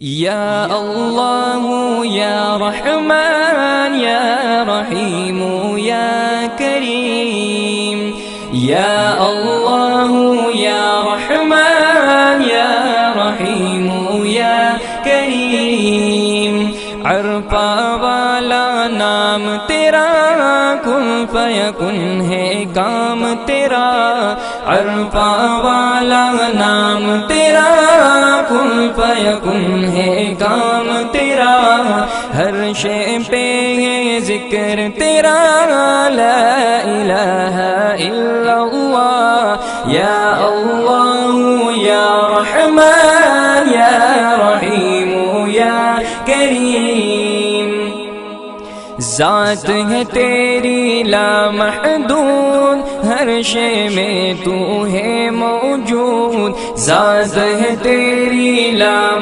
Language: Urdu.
یا اللہ یا رحمان یا رحیم یا کریم، یا اللہ یا رحمان یا رحیم یا کریم، عرفہ والا نام تیرا، کن فیکن ہے کام تیرا، عرفہ والا نام تیرا، کن فیکن ہے کام تیرا، ہر شے پہ ہے ذکر تیرا، لا الہ الا اللہ، یا اللہ یا رحمان یا رحیم یا کریم، ذات ہے تیری لامحدود، ہر شے میں تو ہے موجود، ذات ہے تیری